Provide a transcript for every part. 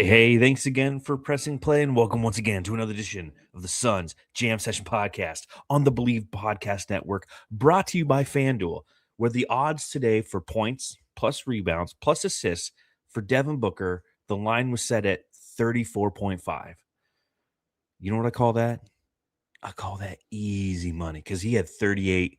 Hey, thanks again for pressing play and welcome once again to another edition of the Suns Jam Session Podcast on the BLEAV Podcast Network, brought to you by FanDuel, where the odds today for points plus rebounds plus assists for Devin Booker, the line was set at 34.5. You know what I call that? I call that easy money because he had 38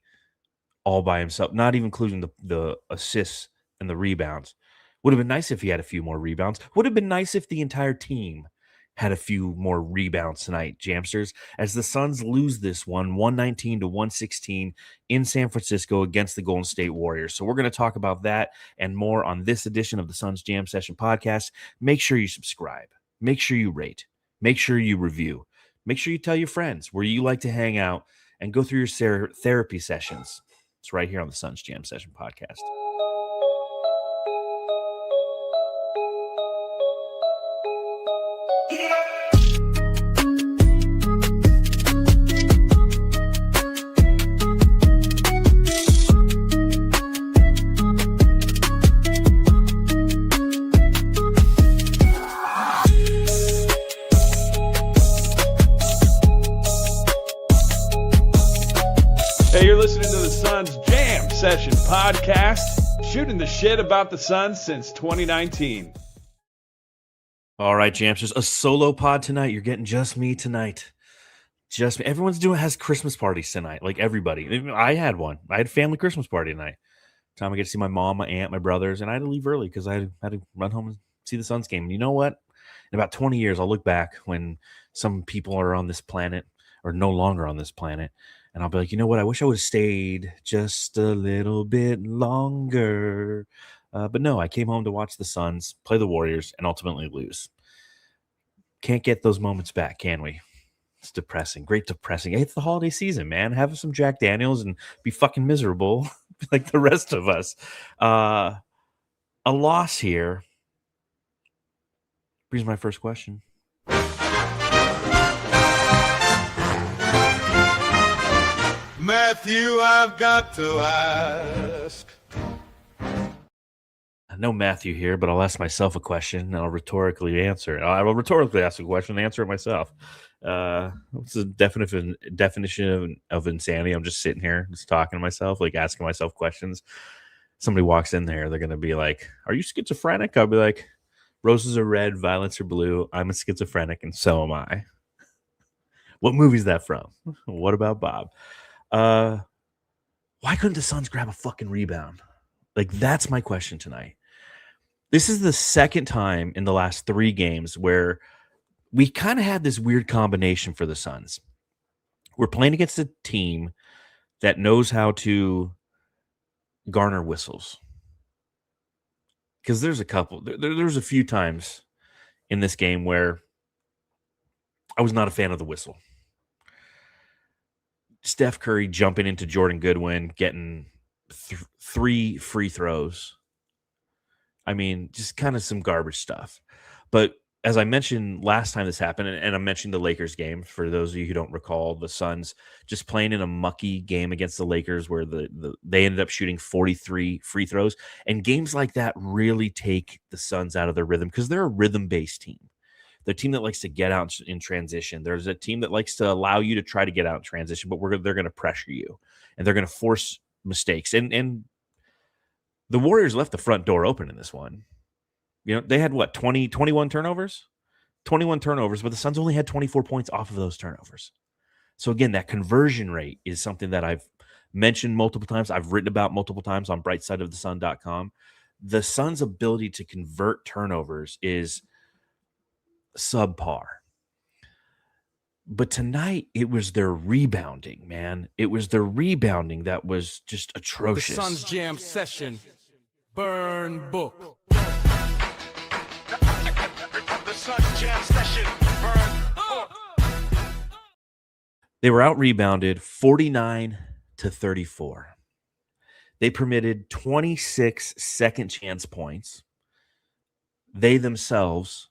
all by himself, not even including the assists and the rebounds. Would have been nice if he had a few more rebounds. Would have been nice if the entire team had a few more rebounds tonight, Jamsters, as the Suns lose this one 119 to 116 in San Francisco against the Golden State Warriors. So we're going to talk about that and more on this edition of the Suns Jam Session Podcast. Make sure you subscribe. Make sure you rate. Make sure you review. Make sure you tell your friends where you like to hang out and go through your therapy sessions. It's right here on the Suns Jam Session Podcast. Hey, you're listening to the Suns Jam Session Podcast, shooting the shit about the Suns since 2019. All right, Jamsters, a solo pod tonight. You're getting just me tonight. Just me. Everyone's has Christmas parties tonight, like everybody. I had one. I had a family Christmas party tonight. Time I get to see my mom, my aunt, my brothers, and I had to leave early because I had to run home and see the Suns game. And you know what? In about 20 years, I'll look back when some people are on this planet or no longer on this planet, and I'll be like, you know what? I wish I would have stayed just a little bit longer. But no, I came home to watch the Suns play the Warriors and ultimately lose. Can't get those moments back, can we? It's depressing. Great depressing. Hey, it's the holiday season, man. Have some Jack Daniels and be fucking miserable like the rest of us. A loss here brings my first question. Matthew, I've got to ask. No Matthew here, but I'll ask myself a question and I'll rhetorically answer it. I will rhetorically ask a question and answer it myself. What's the definition of insanity? I'm just sitting here, just talking to myself, like asking myself questions. Somebody walks in there, they're going to be like, are you schizophrenic? I'll be like, roses are red, violets are blue. I'm a schizophrenic and so am I. What movie is that from? What about Bob? Why couldn't the Suns grab a fucking rebound? Like, that's my question tonight. This is the second time in the last 3 games where we kind of had this weird combination for the Suns. We're playing against a team that knows how to garner whistles. Because there's a couple, there's a few times in this game where I was not a fan of the whistle. Steph Curry jumping into Jordan Goodwin, getting 3 free throws. I mean, just kind of some garbage stuff. But as I mentioned last time this happened, and I mentioned the Lakers game, for those of you who don't recall, the Suns just playing in a mucky game against the Lakers where they ended up shooting 43 free throws. And games like that really take the Suns out of their rhythm because they're a rhythm-based team. They're a team that likes to get out in transition. There's a team that likes to allow you to try to get out in transition, but they're going to pressure you, and they're going to force mistakes. And the Warriors left the front door open in this one. You know, they had 21 turnovers? 21 turnovers, but the Suns only had 24 points off of those turnovers. So again, that conversion rate is something that I've mentioned multiple times. I've written about multiple times on brightsideofthesun.com. The Suns' ability to convert turnovers is subpar. But tonight, it was their rebounding, man. It was their rebounding that was just atrocious. The Suns Jam Session. Burn book. The Suns Jam Session. Burn book. They were out-rebounded 49-34. They permitted 26 second-chance points. They themselves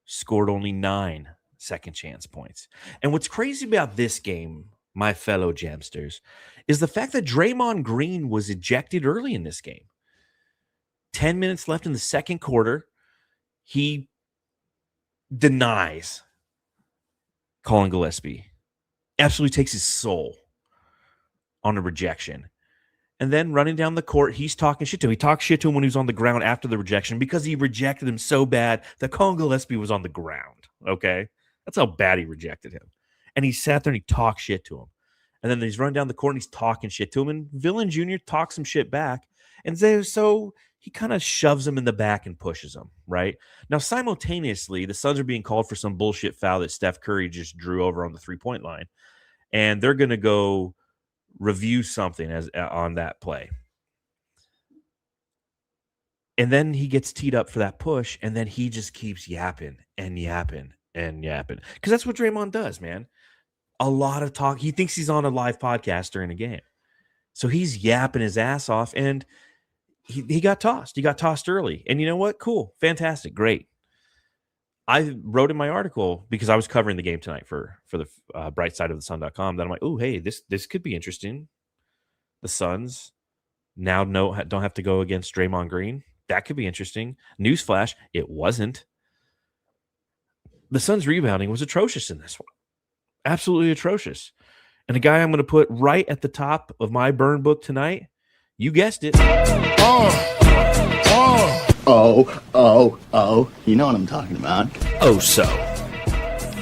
scored only 9 second-chance points. And what's crazy about this game, my fellow Jamsters, is the fact that Draymond Green was ejected early in this game. 10 minutes left in the second quarter. He denies Colin Gillespie. Absolutely takes his soul on a rejection. And then running down the court, he's talking shit to him. He talked shit to him when he was on the ground after the rejection because he rejected him so bad that Colin Gillespie was on the ground. Okay? That's how bad he rejected him. And he sat there and he talked shit to him. And then he's running down the court and he's talking shit to him. And Villain Jr. talks some shit back. And so he kind of shoves him in the back and pushes him, right? Now, simultaneously, the Suns are being called for some bullshit foul that Steph Curry just drew over on the three-point line. And they're going to go review something on that play. And then he gets teed up for that push, and then he just keeps yapping and yapping and yapping. Because that's what Draymond does, man. A lot of talk. He thinks he's on a live podcast during a game. So he's yapping his ass off, and he got tossed. He got tossed early. And you know what? Cool. Fantastic. Great. I wrote in my article, because I was covering the game tonight for the brightsideofthesun.com, that I'm like, oh, hey, this could be interesting. The Suns now don't have to go against Draymond Green. That could be interesting. Newsflash, it wasn't. The Suns' rebounding was atrocious in this one. Absolutely atrocious. And the guy I'm going to put right at the top of my burn book tonight, you guessed it. Oh. You know what I'm talking about. Oso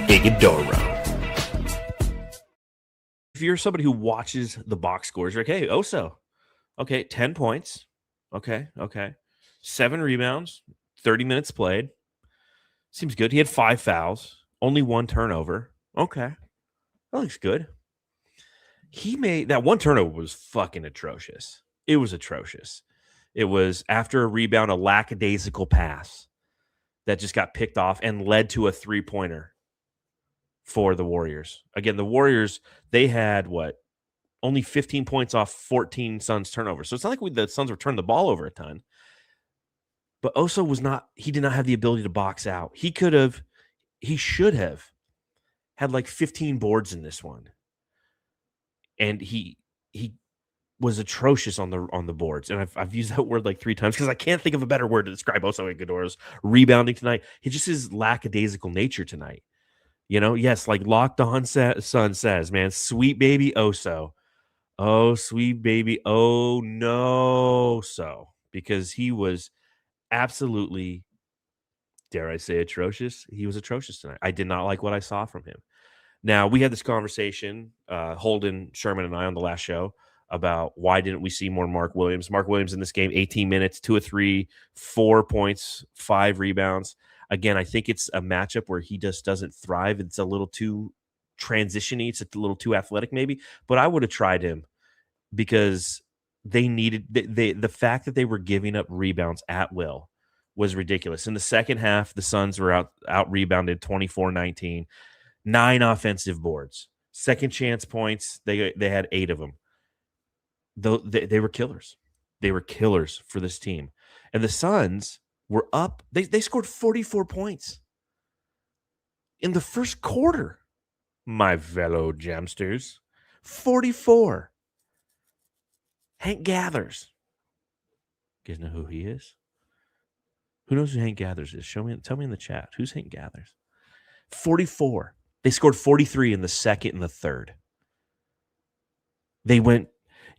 Ighodaro. If you're somebody who watches the box scores, you're like, hey, Oso. Okay, 10 points. Okay. 7 rebounds, 30 minutes played. Seems good. He had 5 fouls, only 1 turnover. Okay. That looks good. He made that 1 turnover was fucking atrocious. It was atrocious. It was after a rebound, a lackadaisical pass that just got picked off and led to a 3-pointer for the Warriors. Again, the Warriors, they had only 15 points off 14 Suns turnovers. So it's not like the Suns were turning the ball over a ton. But Oso he did not have the ability to box out. He should have had like 15 boards in this one. And he was atrocious on the boards. And I've used that word like 3 times because I can't think of a better word to describe Oso Ighodaro's rebounding tonight. He just his lackadaisical nature tonight. You know, yes, like Locked On Sun says, man, sweet baby Oso. Oh, sweet baby. Oh, no. So, because he was absolutely, dare I say, atrocious. He was atrocious tonight. I did not like what I saw from him. Now, we had this conversation, Holden, Sherman, and I on the last show about why didn't we see more Mark Williams. Mark Williams in this game, 18 minutes, 2 of 3, 4 points, 5 rebounds. Again, I think it's a matchup where he just doesn't thrive. It's a little too transition-y. It's a little too athletic maybe. But I would have tried him because they needed the fact that they were giving up rebounds at will was ridiculous. In the second half, the Suns were out rebounded 24-19, 9 offensive boards, second chance points. They had 8 of them. They were killers. They were killers for this team. And the Suns were up. They scored 44 points in the first quarter. My fellow Jamsters, 44. Hank Gathers. You guys know who he is? Who knows who Hank Gathers is? Tell me in the chat. Who's Hank Gathers? 44. They scored 43 in the second and the third. They went.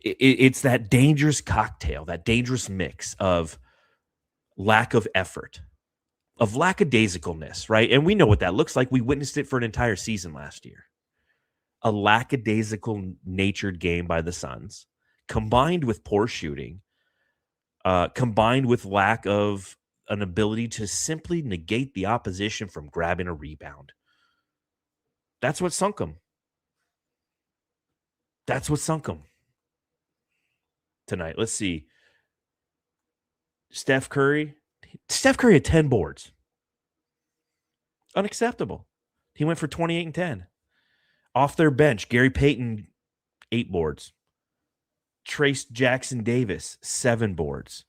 It's that dangerous cocktail, that dangerous mix of lack of effort, of lackadaisicalness, right? And we know what that looks like. We witnessed it for an entire season last year. A lackadaisical natured game by the Suns, combined with poor shooting, combined with lack of an ability to simply negate the opposition from grabbing a rebound. That's what sunk them. That's what sunk them tonight. Let's see. Steph Curry had 10 boards. Unacceptable. He went for 28 and 10. Off their bench, Gary Payton, 8 boards. Trace Jackson Davis, 7 boards.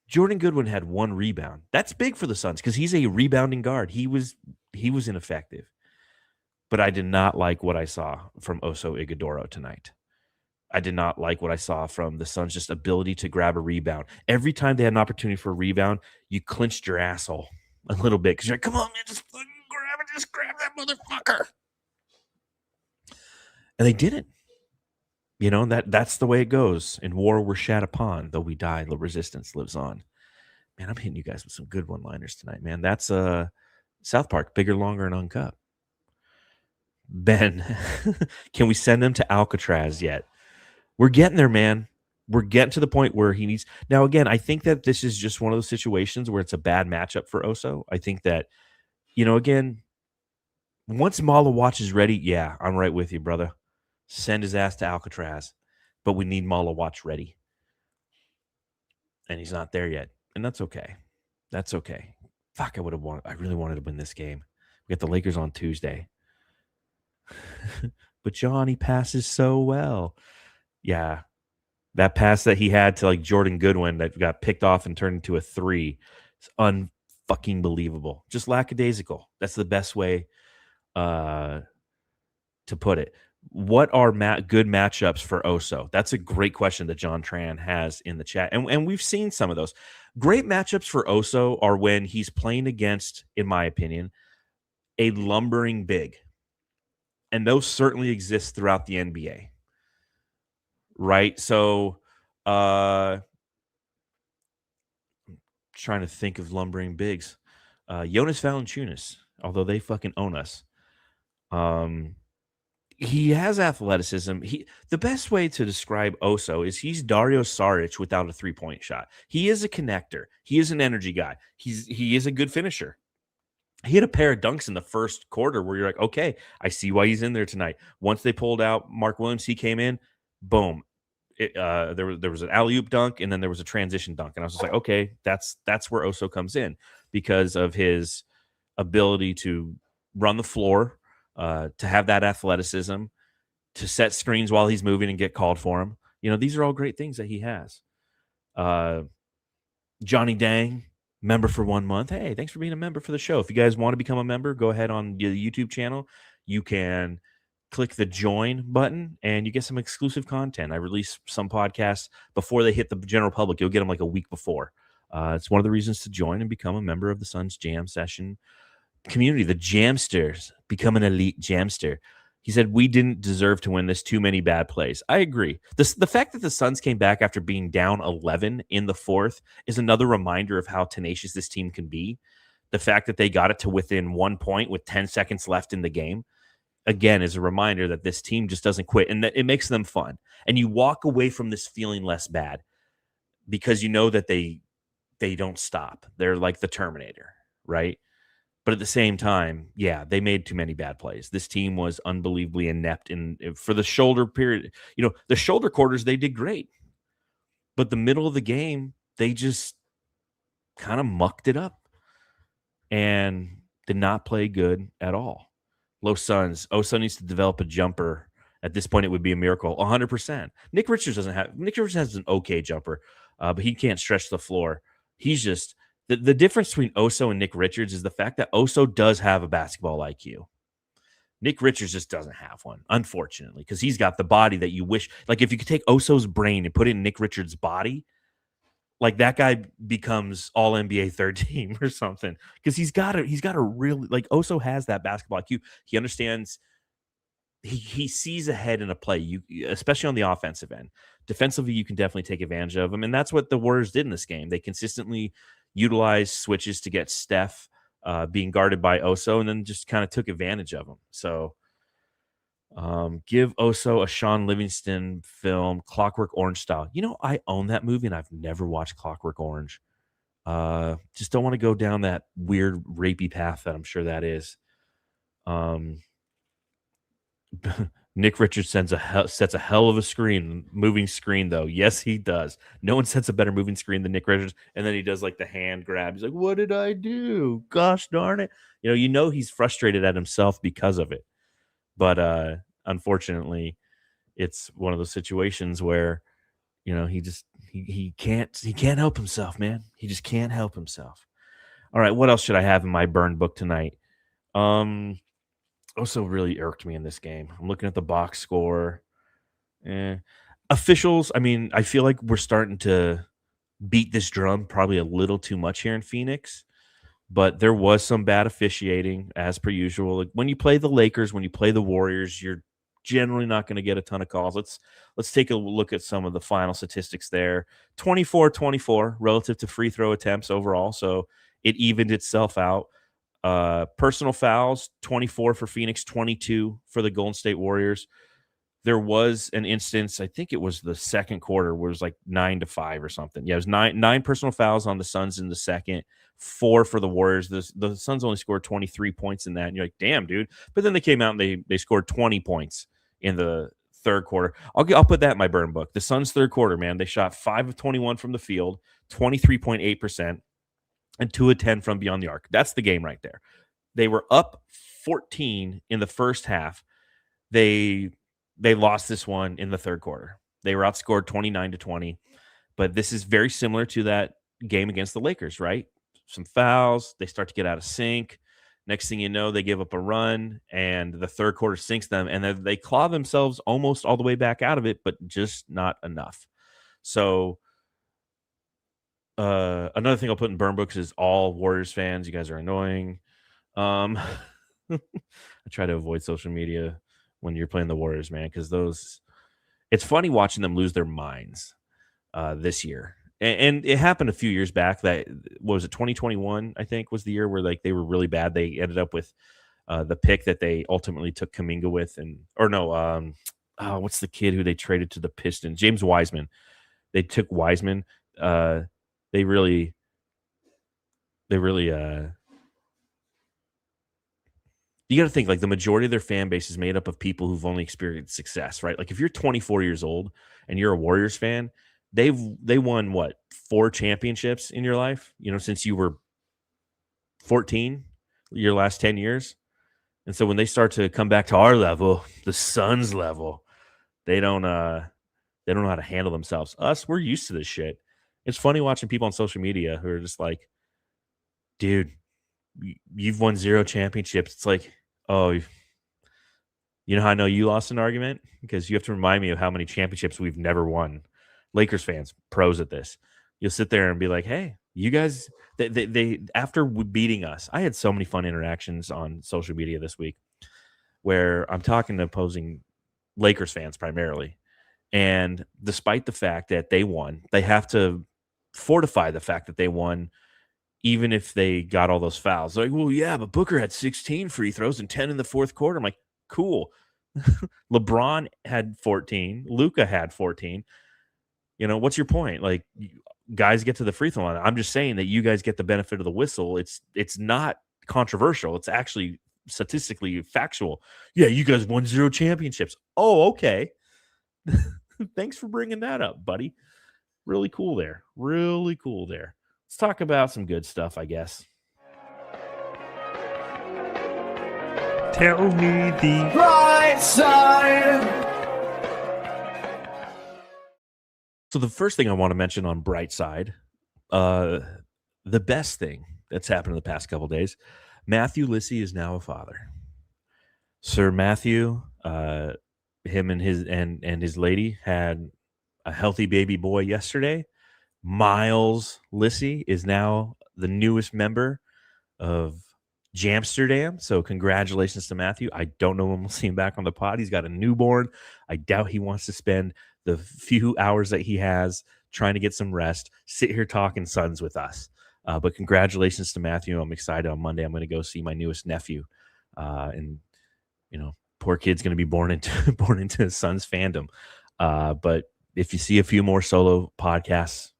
Jordan Goodwin had 1 rebound. That's big for the Suns because he's a rebounding guard. He was ineffective. But I did not like what I saw from Oso Ighodaro tonight. I did not like what I saw from the Suns' just ability to grab a rebound. Every time they had an opportunity for a rebound, you clinched your asshole. a little bit because you're like, come on, man, just fucking grab it, just grab that motherfucker. And they didn't. You know, that's the way it goes. In war, we're shat upon. Though we die, the resistance lives on. Man, I'm hitting you guys with some good one-liners tonight, man. That's South Park, bigger, longer, and uncut. Ben, can we send him to Alcatraz yet? We're getting there, man. We're getting to the point where he needs. Now, again, I think that this is just one of those situations where it's a bad matchup for Oso. I think that, again, once Malawatch is ready, yeah, I'm right with you, brother. Send his ass to Alcatraz. But we need Malawatch ready. And he's not there yet. And that's okay. That's okay. Fuck, I really wanted to win this game. We got the Lakers on Tuesday. But Johnny passes so well. Yeah. That pass that he had to like Jordan Goodwin that got picked off and turned into a 3. It's unfucking believable. Just lackadaisical. That's the best way to put it. What are good matchups for Oso? That's a great question that John Tran has in the chat. And we've seen some of those. Great matchups for Oso are when he's playing against, in my opinion, a lumbering big. And those certainly exist throughout the NBA. Right? So, I'm trying to think of lumbering bigs. Jonas Valanciunas, although they fucking own us. He has athleticism. The best way to describe Oso is he's Dario Saric without a 3-point shot. He is a connector. He is an energy guy. He is a good finisher. He had a pair of dunks in the first quarter where you're like, okay, I see why he's in there tonight. Once they pulled out Mark Williams, he came in, boom. There was an alley-oop dunk, and then there was a transition dunk. And I was just like, okay, that's where Oso comes in because of his ability to run the floor, to have that athleticism, to set screens while he's moving and get called for him. These are all great things that he has. Johnny Dang, member for 1 month. Hey, thanks for being a member for the show. If you guys want to become a member, go ahead on the YouTube channel. You can click the join button and you get some exclusive content. I release some podcasts before they hit the general public. You'll get them like a week before. It's one of the reasons to join and become a member of the Suns Jam Session community. The Jamsters, become an elite Jamster. He said, we didn't deserve to win this. Too many bad plays. I agree. The fact that the Suns came back after being down 11 in the fourth is another reminder of how tenacious this team can be. The fact that they got it to within 1 point with 10 seconds left in the game, again, is a reminder that this team just doesn't quit and that it makes them fun. And you walk away from this feeling less bad because you know that they don't stop. They're like the Terminator, right? But at the same time, yeah, they made too many bad plays. This team was unbelievably inept for the shoulder period. The shoulder quarters, they did great. But the middle of the game, they just kind of mucked it up and did not play good at all. Los Suns. Oso needs to develop a jumper. At this point, it would be a miracle. 100%. Nick Richards has an okay jumper, but he can't stretch the floor. He's just the difference between Oso and Nick Richards is the fact that Oso does have a basketball IQ. Nick Richards just doesn't have one, unfortunately, because he's got the body that you wish. Like if you could take Oso's brain and put it in Nick Richards' body, like that guy becomes all NBA third team or something. Because he's got a really, like Oso has that basketball IQ. He understands. He sees ahead in a play, especially on the offensive end. Defensively, you can definitely take advantage of him, and that's what the Warriors did in this game. They consistently utilized switches to get Steph being guarded by Oso, and then just kind of took advantage of him. So give Oso a Sean Livingston film, Clockwork Orange style. I own that movie, and I've never watched Clockwork Orange. Just don't want to go down that weird rapey path that I'm sure that is. Nick Richards sets a hell of a moving screen, though. Yes, he does. No one sets a better moving screen than Nick Richards. And then he does like the hand grab. He's like, what did I do? Gosh darn it. He's frustrated at himself because of it. But unfortunately, it's one of those situations where, he can't help himself, man. He just can't help himself. All right, what else should I have in my burn book tonight? Also really irked me in this game. I'm looking at the box score. Officials, I feel like we're starting to beat this drum probably a little too much here in Phoenix. but there was some bad officiating as per usual. Like when you play the Lakers, when you play the Warriors, you're generally not going to get a ton of calls. Let's take a look at some of the final statistics there. 24-24 relative to free throw attempts overall, so it evened itself out. Personal fouls, 24 for Phoenix, 22 for the Golden State Warriors. There was an instance, I think it was the second quarter, where it was like 9-5 or something. Yeah, it was nine personal fouls on the Suns in the second, 4 for the Warriors. The Suns only scored 23 points in that, and you're like, damn, dude. But then they came out and they scored 20 points in the third quarter. I'll put that in my burn book. The Suns' third quarter, man, they shot 5 of 21 from the field, 23.8%, and 2 of 10 from beyond the arc. That's the game right there. They were up 14 in the first half. They lost this one in the third quarter. They were outscored 29-20. But this is very similar to that game against the Lakers, right? Some fouls. They start to get out of sync. Next thing you know, they give up a run, and the third quarter sinks them, and then they claw themselves almost all the way back out of it, but just not enough. So another thing I'll put in burn books is all Warriors fans. You guys are annoying. I try to avoid social media when you're playing the Warriors, man, because it's funny watching them lose their minds this year. And it happened a few years back. That was it, 2021, I think, was the year where like they were really bad. They ended up with the pick that they ultimately took Kuminga with, what's the kid who they traded to the Pistons? James Wiseman. They took Wiseman. They really you got to think like the majority of their fan base is made up of people who've only experienced success, right? Like if you're 24 years old and you're a Warriors fan, they won what, 4 championships in your life, since you were 14, your last 10 years. And so when they start to come back to our level, the Suns level, they don't know how to handle themselves. Us, we're used to this shit. It's funny watching people on social media who are just like, dude, you've won 0 championships. It's like, oh, you know how I know you lost an argument? Because you have to remind me of how many championships we've never won. Lakers fans, pros at this. You'll sit there and be like, hey, you guys, they after beating us, I had so many fun interactions on social media this week where I'm talking to opposing Lakers fans primarily. And despite the fact that they won, they have to fortify the fact that they won even if they got all those fouls. They're like, well, yeah, but Booker had 16 free throws and 10 in the fourth quarter. I'm like, cool. LeBron had 14. Luka had 14. What's your point? Like, guys get to the free throw line. I'm just saying that you guys get the benefit of the whistle. It's not controversial. It's actually statistically factual. Yeah, you guys won 0 championships. Oh, okay. Thanks for bringing that up, buddy. Really cool there. Really cool there. Let's talk about some good stuff, I guess. Tell me the Right side. So the first thing I want to mention on bright side, the best thing that's happened in the past couple of days, Matthew Lissy is now a father. Sir Matthew, him and his lady had a healthy baby boy yesterday. Miles Lissy is now the newest member of Jamsterdam. So congratulations to Matthew. I don't know when we'll see him back on the pod. He's got a newborn. I doubt he wants to spend the few hours that he has trying to get some rest, sit here talking Suns with us. But congratulations to Matthew. I'm excited. On Monday, I'm going to go see my newest nephew. And, poor kid's going to be born into Suns fandom. But if you see a few more solo podcasts,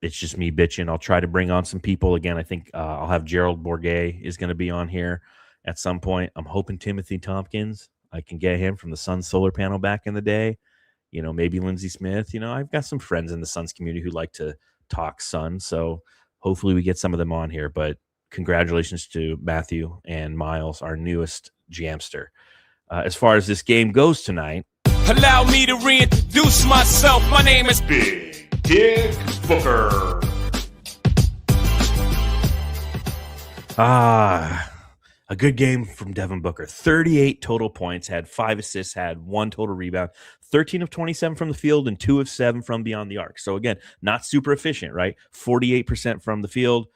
it's just me bitching. I'll try to bring on some people again. I think I'll have Gerald Bourget is going to be on here at some point. I'm hoping Timothy Tompkins, I can get him from the Suns solar panel back in the day. Maybe Lindsey Smith. I've got some friends in the Suns community who like to talk Suns. So hopefully we get some of them on here. But congratulations to Matthew and Miles, our newest Jamster. As far as this game goes tonight, Allow me to reintroduce myself. My name is Big Dick Booker. a good game from Devin Booker. 38 total points, had 5 assists, had 1 total rebound, 13 of 27 from the field, and 2 of 7 from beyond the arc. So again, not super efficient, right? 48% from the field,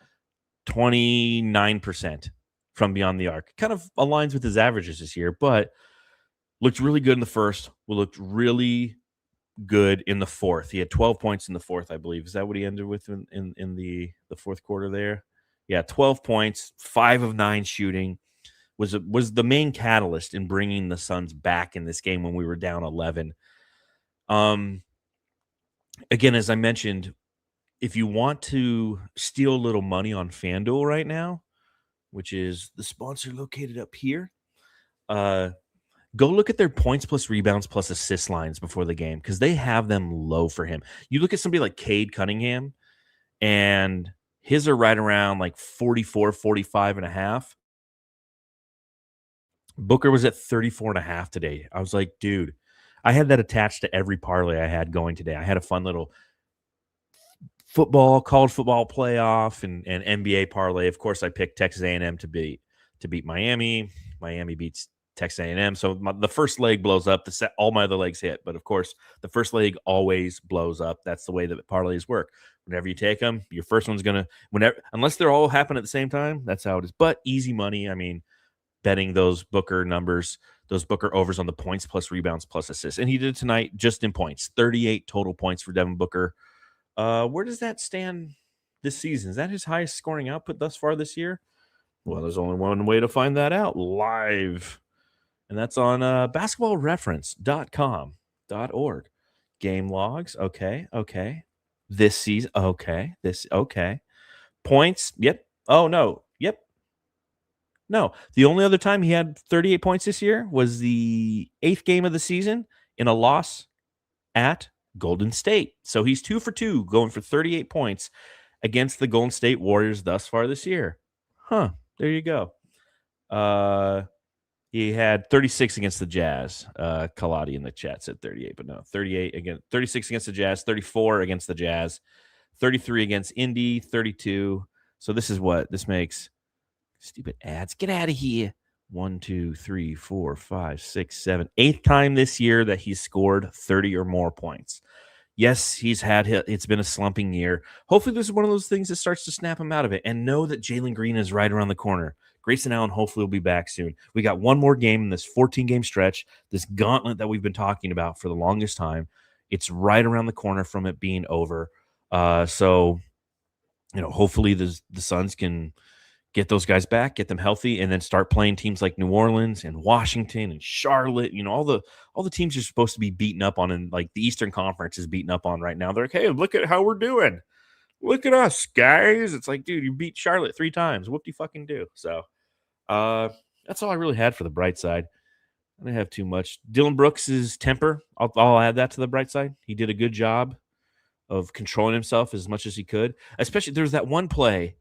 29% from beyond the arc. Kind of aligns with his averages this year, but looked really good in the first. Looked really good in the fourth. He had 12 points in the fourth, I believe. Is that what he ended with in the fourth quarter there? Yeah, 12 points, 5 of 9 shooting. Was the main catalyst in bringing the Suns back in this game when we were down 11. Again, as I mentioned, if you want to steal a little money on FanDuel right now, which is the sponsor located up here, go look at their points plus rebounds plus assist lines before the game because they have them low for him. You look at somebody like Cade Cunningham, and his are right around like 44, 45 and a half. Booker was at 34 and a half today. I was like, dude, I had that attached to every parlay I had going today. I had a fun little college football playoff and NBA parlay. Of course, I picked Texas A&M to beat Miami. Miami beats Texas A&M. So the first leg blows up. All my other legs hit. But, of course, the first leg always blows up. That's the way that parlays work. Whenever you take them, your first one's going to – unless they're all happen at the same time, that's how it is. But easy money, I mean – betting those Booker numbers, those Booker overs on the points plus rebounds plus assists. And he did tonight just in points. 38 total points for Devin Booker. Where does that stand this season? Is that his highest scoring output thus far this year? Well, there's only one way to find that out, live. And that's on basketballreference.com.org. Game logs, okay. This season, okay. Points, yep. Oh, no, yep. No, the only other time he had 38 points this year was the 8th game of the season in a loss at Golden State. So he's 2 for 2, going for 38 points against the Golden State Warriors thus far this year. There you go. He had 36 against the Jazz. Kaladi in the chat said 38, but no, 36 against the Jazz, 34 against the Jazz, 33 against Indy, 32. So this makes stupid ads. Get out of here. 1, 2, 3, 4, 5, 6, 7. 8th time this year that he's scored 30 or more points. Yes, it's been a slumping year. Hopefully this is one of those things that starts to snap him out of it, and know that Jalen Green is right around the corner. Grayson Allen hopefully will be back soon. We got one more game in this 14-game stretch, this gauntlet that we've been talking about for the longest time. It's right around the corner from it being over. So, hopefully the Suns can get those guys back, get them healthy, and then start playing teams like New Orleans and Washington and Charlotte. All the teams you're supposed to be beaten up on, and like the Eastern Conference is beaten up on right now. They're like, hey, look at how we're doing. Look at us, guys. It's like, dude, you beat Charlotte 3 times. Whoop-de fucking do. So that's all I really had for the bright side. I didn't have too much. Dylan Brooks' temper, I'll add that to the bright side. He did a good job of controlling himself as much as he could. Especially there was that one play.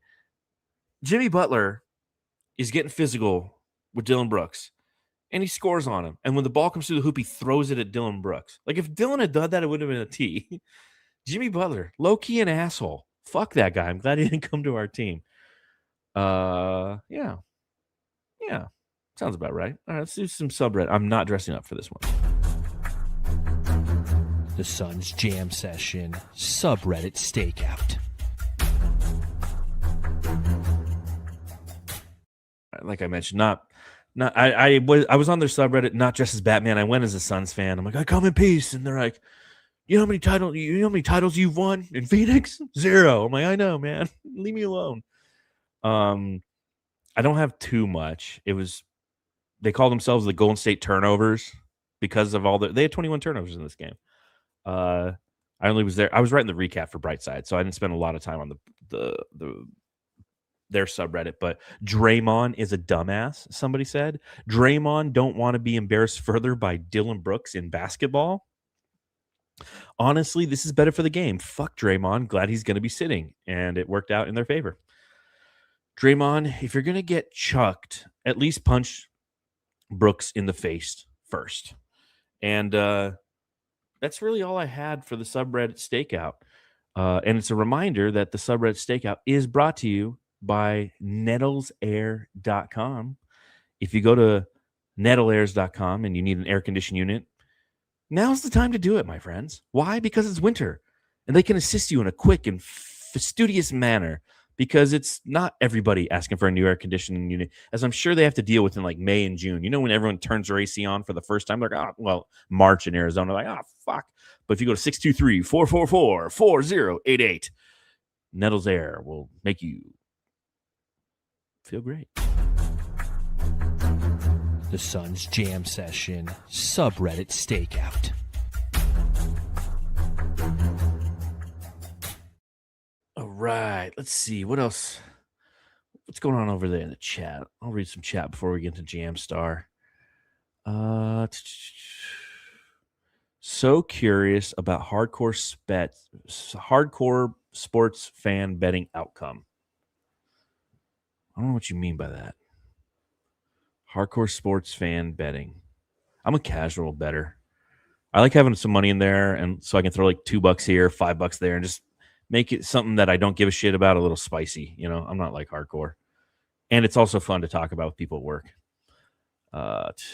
Jimmy Butler is getting physical with Dylan Brooks, and he scores on him. And when the ball comes through the hoop, he throws it at Dylan Brooks. Like, if Dylan had done that, it would have been a T. Jimmy Butler, low-key an asshole. Fuck that guy. I'm glad he didn't come to our team. Yeah. Sounds about right. All right, let's do some subreddit. I'm not dressing up for this one. The Suns Jam Session subreddit stakeout. Like I mentioned, I was on their subreddit, not just as Batman. I went as a Suns fan. I'm like, I come in peace, and they're like, you know how many titles you've won in Phoenix? 0. I'm like, I know, man. Leave me alone. I don't have too much. They call themselves the Golden State Turnovers because of they had 21 turnovers in this game. I only was there. I was writing the recap for Brightside, so I didn't spend a lot of time on their subreddit. But Draymond is a dumbass, somebody said. Draymond don't want to be embarrassed further by Dylan Brooks in basketball. Honestly, this is better for the game. Fuck Draymond. Glad he's going to be sitting, and it worked out in their favor. Draymond, if you're going to get chucked, at least punch Brooks in the face first. And that's really all I had for the subreddit stakeout. And it's a reminder that the subreddit stakeout is brought to you by nettlesair.com. If you go to nettleairs.com and you need an air conditioning unit, now's the time to do it, my friends. Why? Because it's winter, and they can assist you in a quick and fastidious manner because it's not everybody asking for a new air conditioning unit, as I'm sure they have to deal with in like May and June. You know, when everyone turns their AC on for the first time, they're like, oh, well, March in Arizona, like, oh, fuck. But if you go to 623-444-4088, Nettles Air will make you feel great. The Suns Jam Session subreddit stakeout. All right, let's see what else. What's going on over there in the chat? I'll read some chat before we get to Jamstar. So curious about hardcore sports fan betting outcome. I don't know what you mean by that. Hardcore sports fan betting. I'm a casual bettor. I like having some money in there, and so I can throw like $2 here, $5 there, and just make it something that I don't give a shit about, a little spicy. You know, I'm not like hardcore. And it's also fun to talk about with people at work.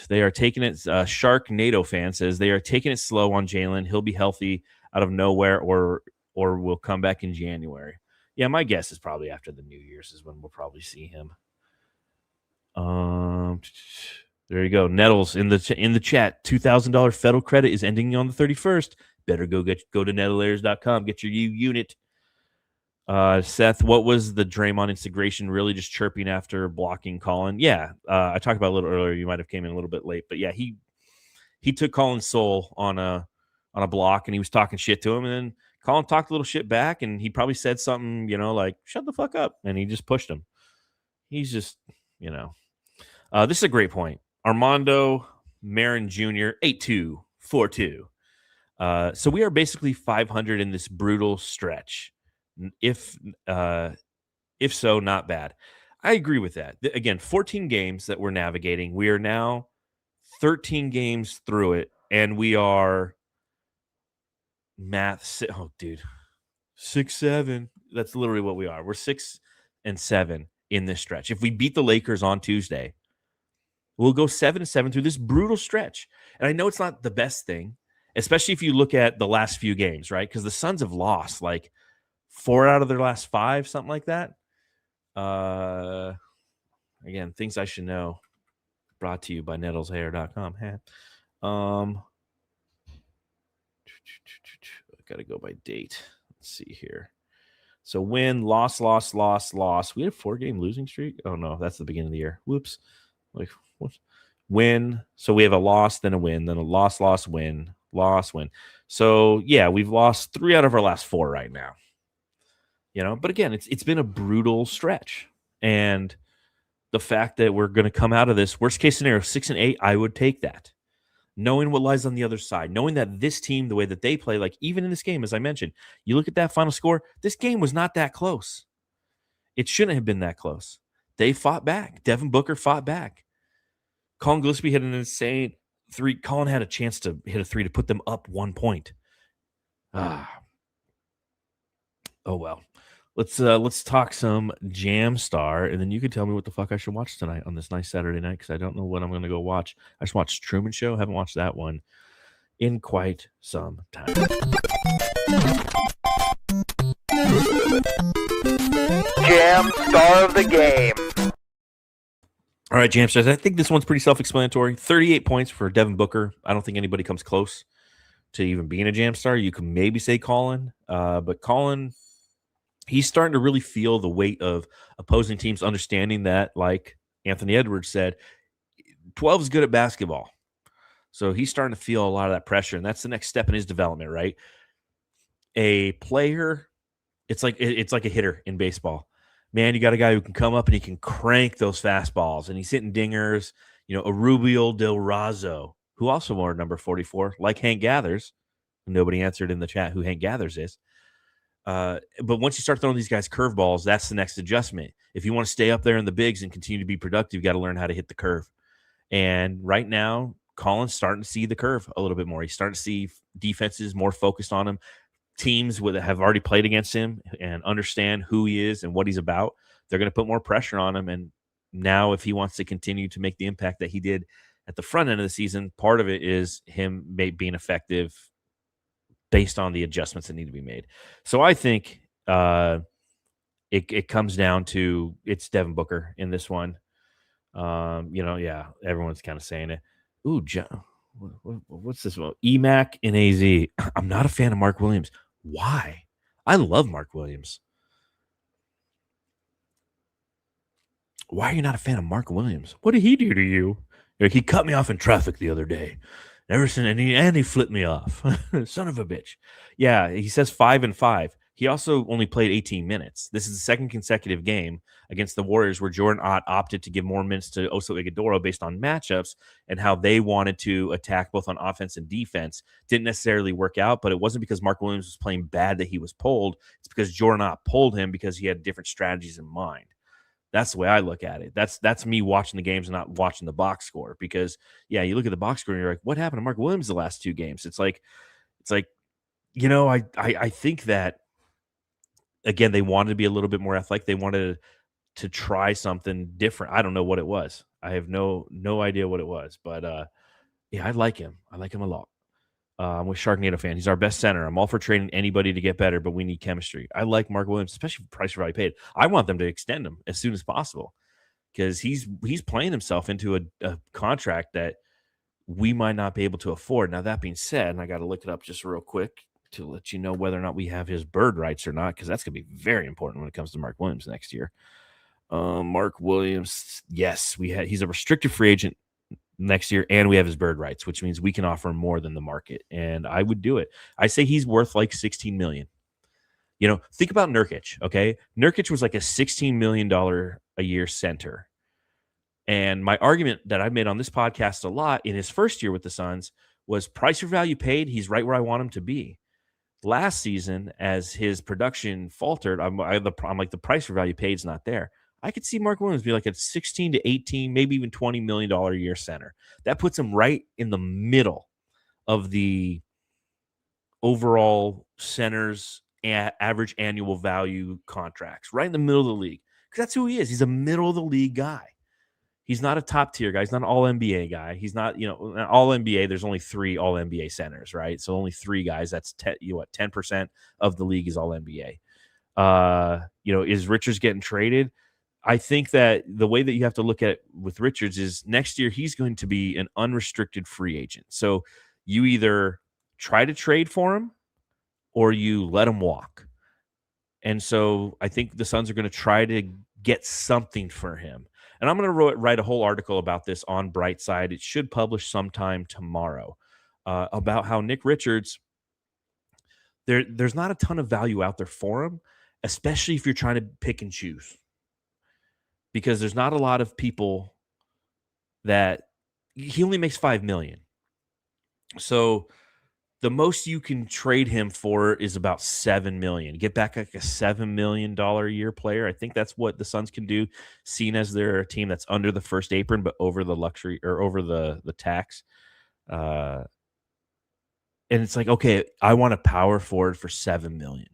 They are taking it. Sharknado fan says they are taking it slow on Jalen. He'll be healthy out of nowhere, or will come back in January. Yeah, my guess is probably after the New Year's is when we'll probably see him. There you go. Nettles in the chat. $2,000 federal credit is ending on the 31st. Better go to nettleairs.com. Get your unit. Seth, what was the Draymond integration? Really just chirping after blocking Colin? Yeah, I talked about it a little earlier. You might have came in a little bit late, but yeah, he took Colin's soul on a block, and he was talking shit to him, and then Colin talked a little shit back, and he probably said something, you know, like "shut the fuck up," and he just pushed him. He's just, you know, this is a great point. Armando Marin Jr. 8242. So we are basically 500 in this brutal stretch. If so, not bad. I agree with that. Again, 14 games that we're navigating. We are now 13 games through it, and we are oh, dude, 6-7. That's literally what we are. We're 6-7 in this stretch. If we beat the Lakers on Tuesday, we'll go 7-7 through this brutal stretch. And I know it's not the best thing, especially if you look at the last few games, right? Because the Suns have lost like 4 out of their last 5, something like that. Again, things I should know. Brought to you by nettleshair.com. Got to go by date. Let's see here. So win, loss. We had a 4-game losing streak. Oh no, that's the beginning of the year. Whoops. Like what? Win. So we have a loss, then a win, then a loss, win, loss, win. So yeah, we've lost 3 out of our last 4 right now. You know, but again, it's been a brutal stretch, and the fact that we're going to come out of this worst case scenario 6-8, I would take that. Knowing what lies on the other side, knowing that this team, the way that they play, like even in this game, as I mentioned, you look at that final score, this game was not that close. It shouldn't have been that close. They fought back. Devin Booker fought back. Colin Gillespie hit an insane 3. Colin had a chance to hit a 3 to put them up 1 point. Oh well. Let's talk some Jamstar, and then you can tell me what the fuck I should watch tonight on this nice Saturday night, because I don't know what I'm going to go watch. I just watched Truman Show. Haven't watched that one in quite some time. Jamstar of the game. All right, Jamstars. I think this one's pretty self-explanatory. 38 points for Devin Booker. I don't think anybody comes close to even being a Jamstar. You can maybe say Colin, but Colin, he's starting to really feel the weight of opposing teams understanding that, like Anthony Edwards said, 12 is good at basketball. So he's starting to feel a lot of that pressure, and that's the next step in his development, right? A player, it's like a hitter in baseball. Man, you got a guy who can come up and he can crank those fastballs, and he's hitting dingers. You know, a Rubio Del Razo, who also wore number 44, like Hank Gathers. Nobody answered in the chat who Hank Gathers is. But once you start throwing these guys curveballs, that's the next adjustment. If you want to stay up there in the bigs and continue to be productive, you got to learn how to hit the curve. And right now, Colin's starting to see the curve a little bit more. He's starting to see defenses more focused on him. Teams that have already played against him and understand who he is and what he's about, they're going to put more pressure on him. And now if he wants to continue to make the impact that he did at the front end of the season, part of it is him being effective based on the adjustments that need to be made. So I think it comes down to it's Devin Booker in this one. Yeah, everyone's kind of saying it. Ooh, what's this one? EMAC and AZ. I'm not a fan of Mark Williams. Why? I love Mark Williams. Why are you not a fan of Mark Williams? What did he do to you? Like, he cut me off in traffic the other day. And he flipped me off. Son of a bitch. Yeah, he says 5-5. He also only played 18 minutes. This is the second consecutive game against the Warriors where Jordan Ott opted to give more minutes to Oso Ighodaro based on matchups and how they wanted to attack both on offense and defense. Didn't necessarily work out, but it wasn't because Mark Williams was playing bad that he was pulled. It's because Jordan Ott pulled him because he had different strategies in mind. That's the way I look at it. That's me watching the games and not watching the box score because, yeah, you look at the box score and you're like, what happened to Mark Williams the last 2 games? It's like, I think that, again, they wanted to be a little bit more athletic. They wanted to try something different. I don't know what it was. I have no idea what it was, but yeah, I like him. I like him a lot. I'm a Sharknado fan. He's our best center. I'm all for trading anybody to get better, but we need chemistry. I like Mark Williams, especially for price for value paid. I want them to extend him as soon as possible because he's playing himself into a contract that we might not be able to afford. Now, that being said, and I got to look it up just real quick to let you know whether or not we have his bird rights or not, because that's going to be very important when it comes to Mark Williams next year. Mark Williams, yes, he's a restricted free agent next year, and we have his bird rights, which means we can offer more than the market, and I would do it. I say he's worth like $16 million. Think about Nurkic. Okay, Nurkic was like a $16 million a year center, and my argument that I've made on this podcast a lot in his first year with the Suns was price for value paid. He's right where I want him to be. Last season, as his production faltered, I'm like the price for value paid is not there. I could see Mark Williams be like a 16 to 18, maybe even $20 million a year center. That puts him right in the middle of the overall centers average annual value contracts, right in the middle of the league. Because that's who he is. He's a middle of the league guy. He's not a top tier guy. He's not an all NBA guy. He's not, all NBA. There's only 3 all NBA centers, right? So only 3 guys. That's 10% of the league is all NBA. Is Richards getting traded? I think that the way that you have to look at it with Richards is next year he's going to be an unrestricted free agent. So you either try to trade for him or you let him walk. And so I think the Suns are going to try to get something for him. And I'm going to write a whole article about this on Brightside. It should publish sometime tomorrow about how Nick Richards, there's not a ton of value out there for him, especially if you're trying to pick and choose. Because there's not a lot of people that he only makes $5 million. So the most you can trade him for is about $7 million. Get back like a $7 million a year player. I think that's what the Suns can do, seen as they're a team that's under the first apron, but over the luxury or over the tax. And it's like, okay, I want a power forward for $7 million.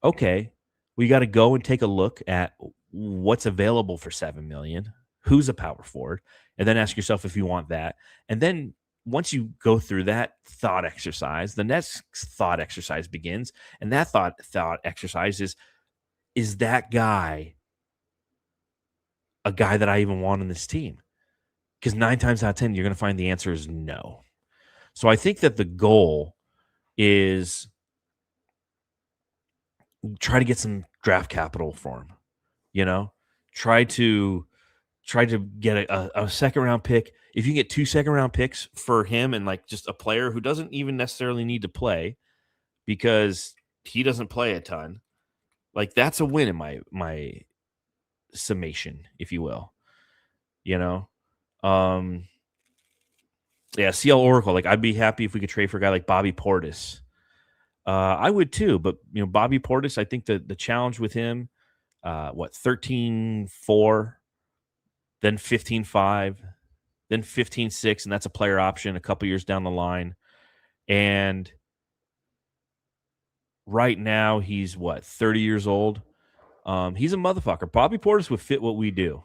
Okay, we got to go and take a look at what's available for $7 million, who's a power forward, and then ask yourself if you want that. And then once you go through that thought exercise, the next thought exercise begins. And that thought exercise is that guy a guy that I even want on this team? Because 9 times out of 10, you're going to find the answer is no. So I think that the goal is try to get some draft capital for him. Try to get a second round pick. If you can get 2 second round picks for him and like just a player who doesn't even necessarily need to play because he doesn't play a ton, like that's a win in my summation, if you will. Yeah, CL Oracle. Like I'd be happy if we could trade for a guy like Bobby Portis. I would too, but Bobby Portis, I think the challenge with him, 13-4, then 15-5, then 15-6, and that's a player option a couple years down the line. And right now he's 30 years old. He's a motherfucker. Bobby Portis would fit what we do.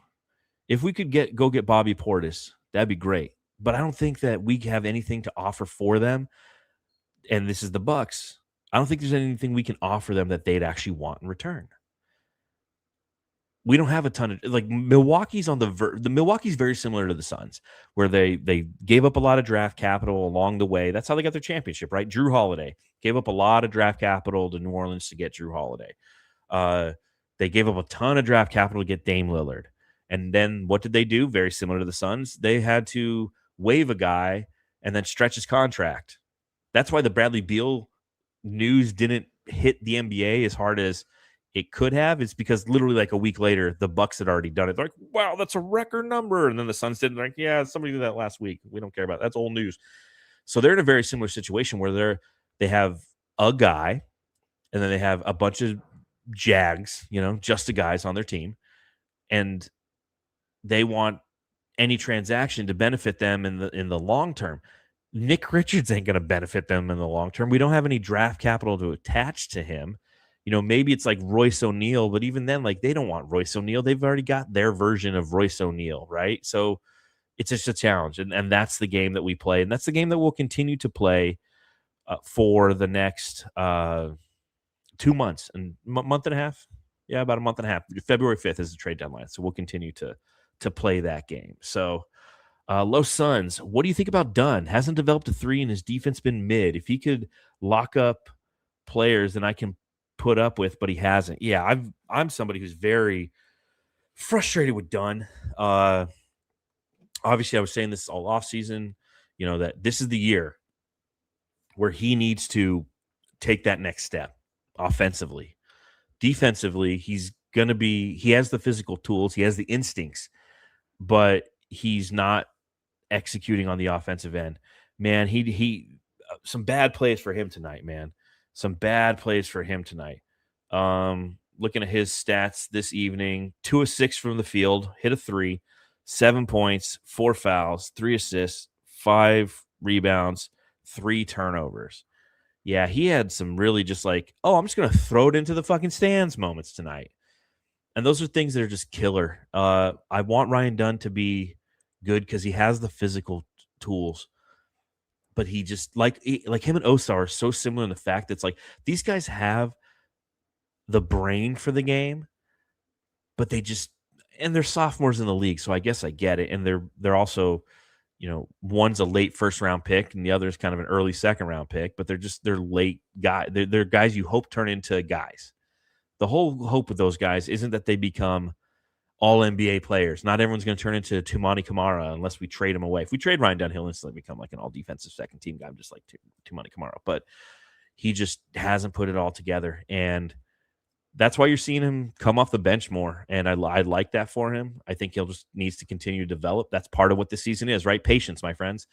If we could go get Bobby Portis, that'd be great. But I don't think that we have anything to offer for them. And this is the Bucks. I don't think there's anything we can offer them that they'd actually want in return. we don't have a ton of like Milwaukee's on the Milwaukee's very similar to the Suns, where they gave up a lot of draft capital along the way. That's how they got their championship, right? Drew Holiday gave up a lot of draft capital to New Orleans to get Drew Holiday. They gave up a ton of draft capital to get Dame Lillard. And then what did they do? Very similar to the Suns. They had to waive a guy and then stretch his contract. That's why the Bradley Beal news didn't hit the NBA as hard as it could have. It's because literally like a week later, the Bucks had already done it. They're like, wow, that's a record number. And then the Suns did like, yeah, somebody did that last week. We don't care about it. That's old news. So they're in a very similar situation where they have a guy and then they have a bunch of Jags, just the guys on their team. And they want any transaction to benefit them in the long term. Nick Richards ain't going to benefit them in the long term. We don't have any draft capital to attach to him. Maybe it's like Royce O'Neal, but even then, like they don't want Royce O'Neal. They've already got their version of Royce O'Neal, right? So it's just a challenge, and that's the game that we play, and that's the game that we'll continue to play for the next 2 months and month and a half. Yeah, about a month and a half. February 5th is the trade deadline, so we'll continue to play that game. So, Los Suns, what do you think about Dunn? Hasn't developed a three, and his defense been mid. If he could lock up players, then I can put up with, but he hasn't. Yeah, I'm somebody who's very frustrated with Dunn. Obviously, I was saying this all off season, that this is the year where he needs to take that next step offensively. Defensively, he has the physical tools, he has the instincts, but he's not executing on the offensive end. Man, he some bad plays for him tonight, man. Some bad plays for him tonight. Looking at his stats this evening, 2 of 6 from the field, hit a 3, 7 points, 4 fouls, 3 assists, 5 rebounds, 3 turnovers. Yeah, he had some really just like, oh, I'm just going to throw it into the fucking stands moments tonight. And those are things that are just killer. I want Ryan Dunn to be good because he has the physical tools. But he just like him and Osa are so similar in the fact that it's like these guys have the brain for the game, but and they're sophomores in the league, so I guess I get it. And they're also, one's a late first round pick and the other is kind of an early second round pick, but they're late guys. They're guys you hope turn into guys. The whole hope with those guys isn't that they become all NBA players. Not everyone's going to turn into Tumani Kamara unless we trade him away. If we trade Ryan Dunn, he'll instantly become like an all defensive second team guy, just like Tumani Kamara. But he just hasn't put it all together. And that's why you're seeing him come off the bench more. And I like that for him. I think he'll just needs to continue to develop. That's part of what this season is, right? Patience, my friends.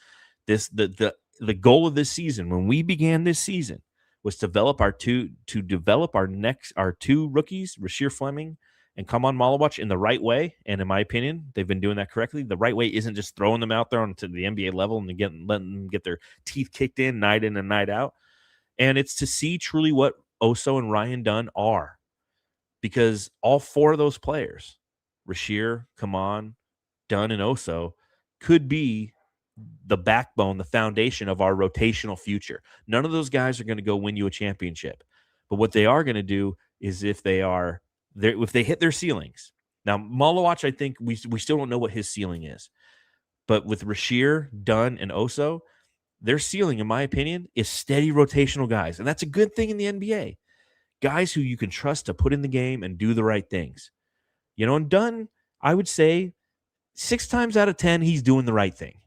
The goal of this season, when we began this season, was to develop our two rookies, Rasheer Fleming and Kaman Malawach, in the right way. And in my opinion, they've been doing that correctly. The right way isn't just throwing them out there onto the NBA level and letting them get their teeth kicked in and night out. And it's to see truly what Oso and Ryan Dunn are. Because all 4 of those players, Rasheer, Kaman, Dunn, and Oso, could be the backbone, the foundation of our rotational future. None of those guys are going to go win you a championship. But what they are going to do is if they hit their ceilings. Now, Malawach, I think we still don't know what his ceiling is. But with Rasheer, Dunn, and Oso, their ceiling, in my opinion, is steady rotational guys. And that's a good thing in the NBA. Guys who you can trust to put in the game and do the right things. And Dunn, I would say 6 times out of 10, he's doing the right thing.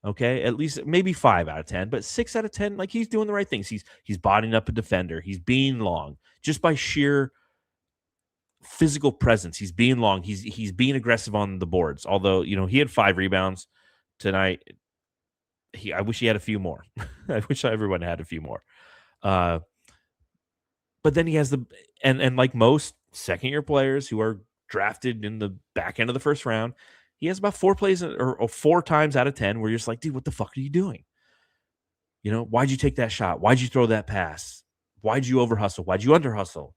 Okay, at least maybe 5 out of 10, but 6 out of 10, like he's doing the right things. He's bodying up a defender. He's being long just by sheer physical presence. He's being long. He's being aggressive on the boards. Although he had 5 rebounds tonight. I wish he had a few more. I wish everyone had a few more. But then he has and like most second-year players who are drafted in the back end of the first round, he has about 4 plays or 4 times out of 10 where you're just like, dude, what the fuck are you doing? Why'd you take that shot? Why'd you throw that pass? Why'd you over-hustle? Why'd you under-hustle?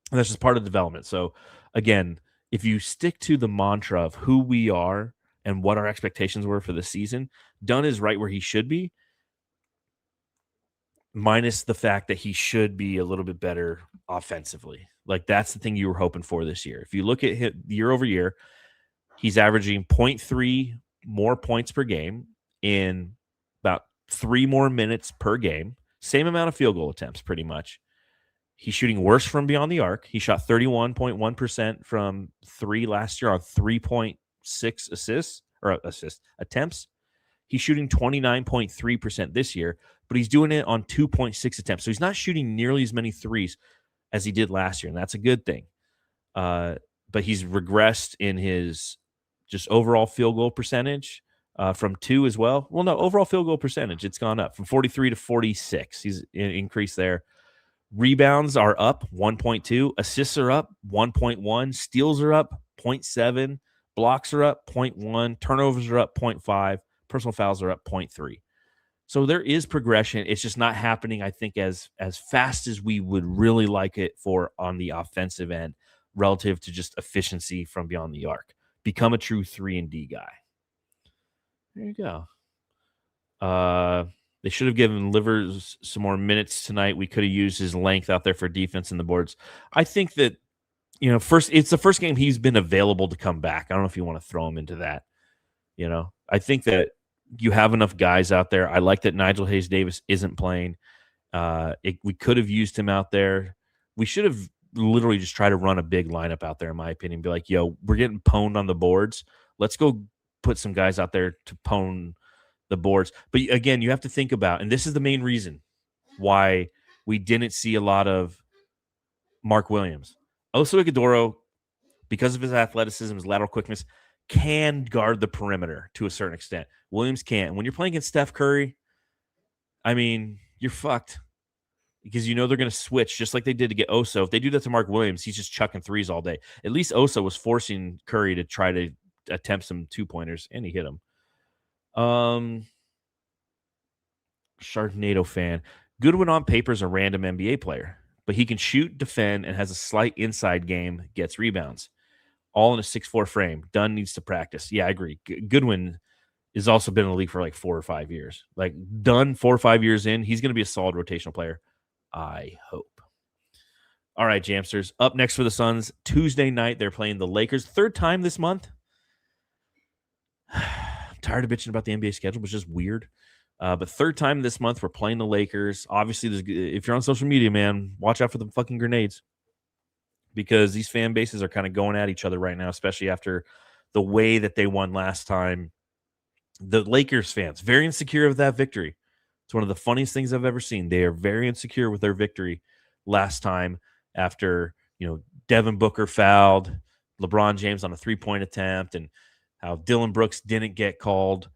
And that's just part of development. So, again, if you stick to the mantra of who we are and what our expectations were for the season, Dunn is right where he should be. minus the fact that he should be a little bit better offensively. Like, that's the thing you were hoping for this year. If you look at him year over year, he's averaging 0.3 more points per game in about 3 more minutes per game. Same amount of field goal attempts, pretty much. He's shooting worse from beyond the arc. He shot 31.1% from 3 last year on 3.6 attempts. He's shooting 29.3% this year, but he's doing it on 2.6 attempts. So he's not shooting nearly as many threes as he did last year, and that's a good thing. But he's regressed in his just overall field goal percentage from 2 as well. Well, no, overall field goal percentage, it's gone up from 43 to 46. He's increased there. Rebounds are up 1.2. Assists are up 1.1. Steals are up 0.7. Blocks are up 0.1. Turnovers are up 0.5. Personal fouls are up 0.3. So there is progression. It's just not happening, I think, as fast as we would really like it for on the offensive end relative to just efficiency from beyond the arc. Become a true 3-and-D guy. There you go. They should have given Livers some more minutes tonight. We could have used his length out there for defense in the boards. I think that, it's the first game he's been available to come back. I don't know if you want to throw him into that. I think that you have enough guys out there. I like that Nigel Hayes-Davis isn't playing. We could have used him out there. We should have literally just tried to run a big lineup out there, in my opinion. Be like, yo, we're getting pwned on the boards. Let's go put some guys out there to pwn the boards. But again, you have to think about, and this is the main reason why we didn't see a lot of Mark Williams. Oso Ighodaro, because of his athleticism, his lateral quickness, can guard the perimeter to a certain extent. Williams can't. When you're playing against Steph Curry, I mean, you're fucked because they're going to switch just like they did to get Oso. If they do that to Mark Williams, he's just chucking threes all day. At least Oso was forcing Curry to try to attempt some 2-pointers, and he hit them. Sharknado fan. Goodwin on paper is a random NBA player, but he can shoot, defend, and has a slight inside game, gets rebounds. All in a 6'4" frame. Dunn needs to practice. Yeah, I agree. Goodwin has also been in the league for like 4 or 5 years. Like Dunn, 4 or 5 years in, he's going to be a solid rotational player. I hope. All right, Jamsters. Up next for the Suns, Tuesday night, they're playing the Lakers. 3rd time this month. I'm tired of bitching about the NBA schedule, which is weird. But 3rd time this month, we're playing the Lakers. Obviously, if you're on social media, man, watch out for the fucking grenades. Because these fan bases are kind of going at each other right now, especially after the way that they won last time. The Lakers fans, very insecure of that victory. It's one of the funniest things I've ever seen. They are very insecure with their victory last time after, Devin Booker fouled LeBron James on a 3-point attempt and how Dylan Brooks didn't get called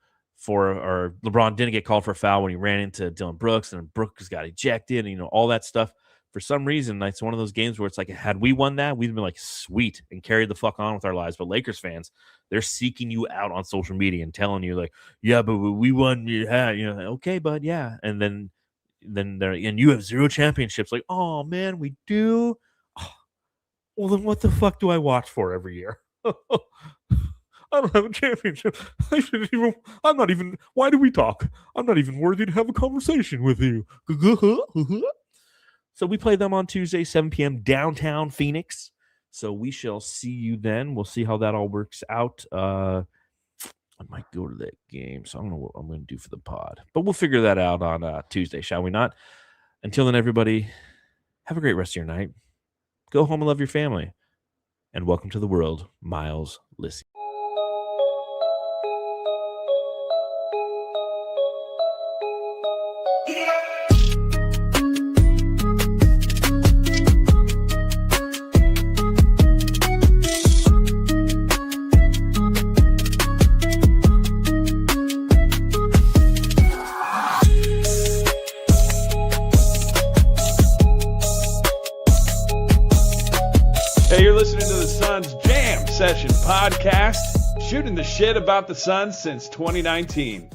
or LeBron didn't get called for a foul when he ran into Dylan Brooks and Brooks got ejected and, all that stuff. For some reason, it's one of those games where it's like, had we won that, we'd been like, sweet, and carried the fuck on with our lives. But Lakers fans, they're seeking you out on social media and telling you like, yeah, but we won. Yeah, okay, bud, yeah. And then they're, and you have 0 championships. Like, oh man, we do. Oh, well, then what the fuck do I watch for every year? I don't have a championship. I'm not even. Why do we talk? I'm not even worthy to have a conversation with you. So we play them on Tuesday, 7 p.m. downtown Phoenix. So we shall see you then. We'll see how that all works out. I might go to that game, so I don't know what I'm going to do for the pod. But we'll figure that out on Tuesday, shall we not? Until then, everybody, have a great rest of your night. Go home and love your family. And welcome to the world, Miles Lissy. Hey, you're listening to the Suns Jam Session Podcast, shooting the shit about the Suns since 2019.